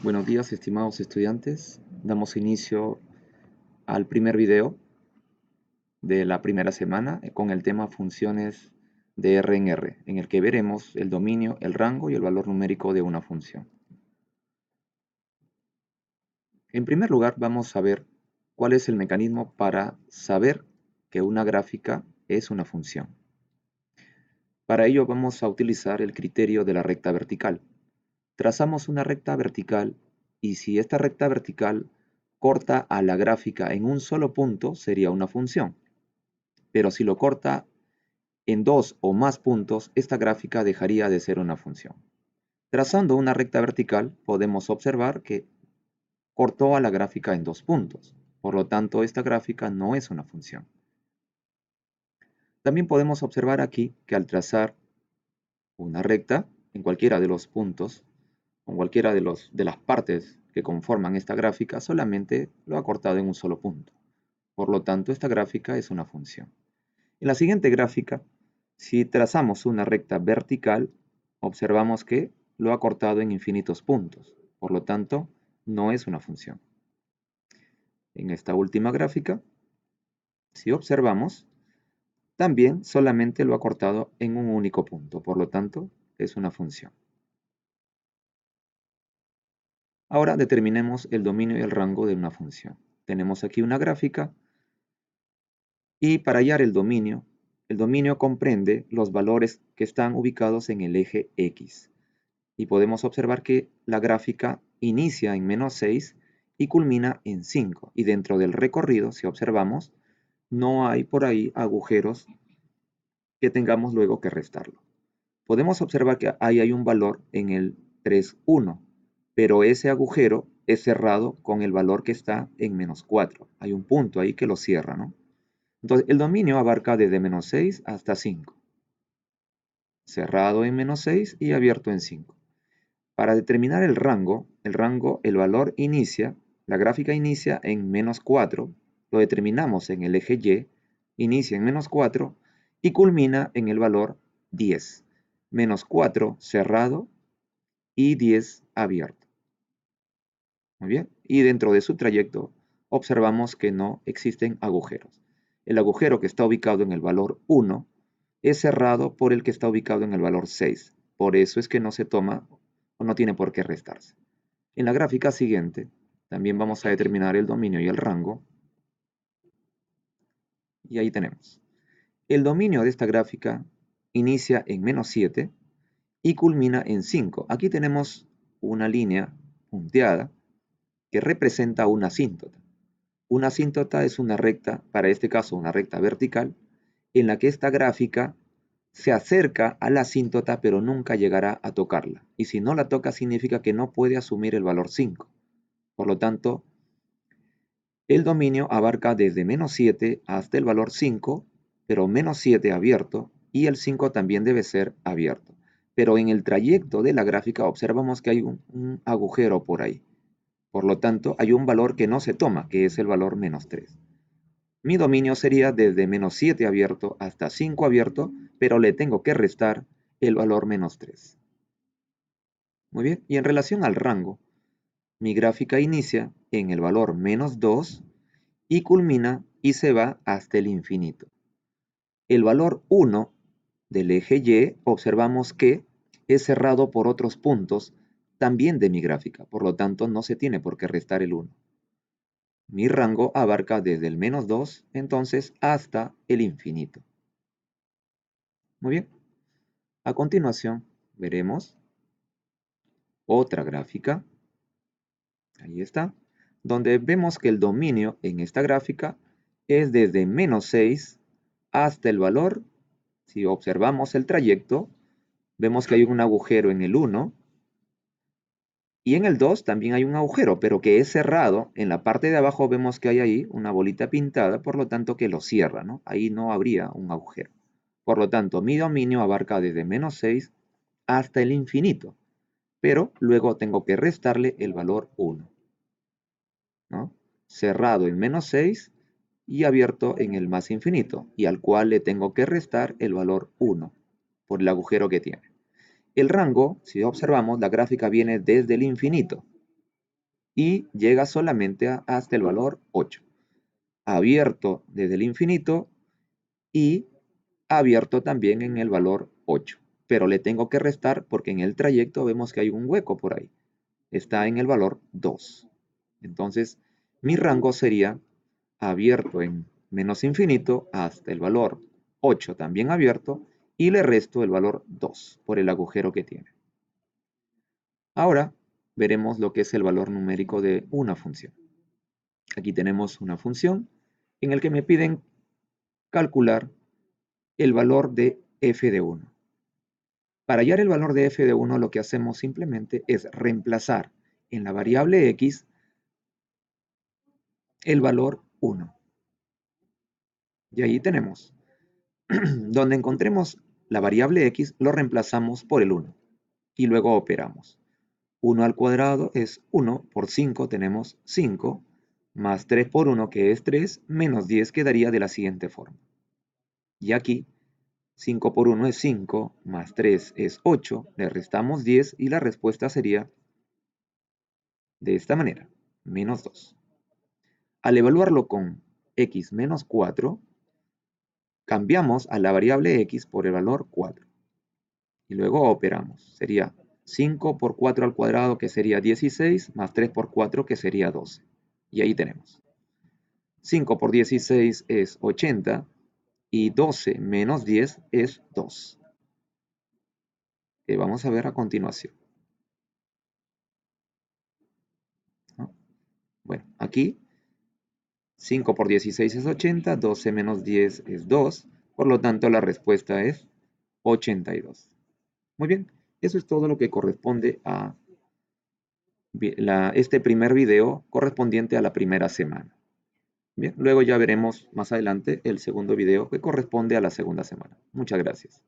Buenos días, estimados estudiantes. Damos inicio al primer video de la primera semana con el tema funciones de R en R, en el que veremos el dominio, el rango y el valor numérico de una función. En primer lugar, vamos a ver cuál es el mecanismo para saber que una gráfica es una función. Para ello vamos a utilizar el criterio de la recta vertical. Trazamos una recta vertical y si esta recta vertical corta a la gráfica en un solo punto, sería una función. Pero si lo corta en dos o más puntos, esta gráfica dejaría de ser una función. Trazando una recta vertical, podemos observar que cortó a la gráfica en dos puntos. Por lo tanto, esta gráfica no es una función. También podemos observar aquí que al trazar una recta en cualquiera de los puntos, o en cualquiera de las partes que conforman esta gráfica, solamente lo ha cortado en un solo punto. Por lo tanto, esta gráfica es una función. En la siguiente gráfica, si trazamos una recta vertical, observamos que lo ha cortado en infinitos puntos. Por lo tanto, no es una función. En esta última gráfica, si observamos, también solamente lo ha cortado en un único punto. Por lo tanto, es una función. Ahora determinemos el dominio y el rango de una función. Tenemos aquí una gráfica y para hallar el dominio comprende los valores que están ubicados en el eje X. Y podemos observar que la gráfica inicia en -6 y culmina en 5. Y dentro del recorrido, si observamos, no hay por ahí agujeros que tengamos luego que restarlo. Podemos observar que ahí hay un valor en el 3,1, pero ese agujero es cerrado con el valor que está en -4. Hay un punto ahí que lo cierra, ¿no? Entonces, el dominio abarca desde -6 hasta 5. Cerrado en -6 y abierto en 5. Para determinar el rango, el valor inicia, la gráfica inicia en -4, lo determinamos en el eje Y, inicia en -4 y culmina en el valor 10. -4 cerrado y 10 abierto. Muy bien, y dentro de su trayecto observamos que no existen agujeros. El agujero que está ubicado en el valor 1 es cerrado por el que está ubicado en el valor 6. Por eso es que no se toma o no tiene por qué restarse. En la gráfica siguiente también vamos a determinar el dominio y el rango. Y ahí tenemos. El dominio de esta gráfica inicia en -7 y culmina en 5. Aquí tenemos una línea punteada que representa una asíntota. Una asíntota es una recta, para este caso una recta vertical, en la que esta gráfica se acerca a la asíntota pero nunca llegará a tocarla. Y si no la toca significa que no puede asumir el valor 5. Por lo tanto, el dominio abarca desde -7 hasta el valor 5, pero -7 abierto y el 5 también debe ser abierto. Pero en el trayecto de la gráfica observamos que hay un agujero por ahí. Por lo tanto, hay un valor que no se toma, que es el valor -3. Mi dominio sería desde -7 abierto hasta 5 abierto, pero le tengo que restar el valor -3. Muy bien, y en relación al rango, mi gráfica inicia en el valor -2 y culmina y se va hasta el infinito. El valor 1 del eje Y observamos que es cerrado por otros puntos también de mi gráfica, por lo tanto no se tiene por qué restar el 1. Mi rango abarca desde el -2 entonces hasta el infinito. Muy bien, a continuación veremos otra gráfica, ahí está, donde vemos que el dominio en esta gráfica es desde -6 hasta el valor. Si observamos el trayecto, vemos que hay un agujero en el 1 y en el 2 también hay un agujero, pero que es cerrado. En la parte de abajo vemos que hay ahí una bolita pintada, por lo tanto que lo cierra, ¿no? Ahí no habría un agujero. Por lo tanto, mi dominio abarca desde -6 hasta el infinito, pero luego tengo que restarle el valor 1, ¿no? Cerrado en -6 y abierto en el más infinito, y al cual le tengo que restar el valor 1 por el agujero que tiene. El rango, si observamos, la gráfica viene desde el infinito. y llega solamente hasta el valor 8. Abierto desde el infinito y abierto también en el valor 8. Pero le tengo que restar porque en el trayecto vemos que hay un hueco por ahí. Está en el valor 2. Entonces, mi rango sería abierto en menos infinito hasta el valor 8 también abierto y le resto el valor 2 por el agujero que tiene. Ahora veremos lo que es el valor numérico de una función. Aquí tenemos una función en el que me piden calcular el valor de f de 1. Para hallar el valor de f de 1 lo que hacemos simplemente es reemplazar en la variable x el valor 1. Y ahí tenemos, donde encontremos la variable x, lo reemplazamos por el 1 y luego operamos. 1 al cuadrado es 1, por 5 tenemos 5, más 3 por 1 que es 3, menos 10 quedaría de la siguiente forma. Y aquí 5 por 1 es 5, más 3 es 8, le restamos 10 y la respuesta sería de esta manera, menos 2. Al evaluarlo con x menos 4, cambiamos a la variable x por el valor 4. Y luego operamos. Sería 5 por 4 al cuadrado, que sería 16, más 3 por 4, que sería 12. Y ahí tenemos. 5 por 16 es 80 y 12 menos 10 es 2. Que vamos a ver a continuación, ¿no? Bueno, aquí 5 por 16 es 80, 12 menos 10 es 2, por lo tanto la respuesta es 82. Muy bien, eso es todo lo que corresponde a este primer video correspondiente a la primera semana. Bien, luego ya veremos más adelante el segundo video que corresponde a la segunda semana. Muchas gracias.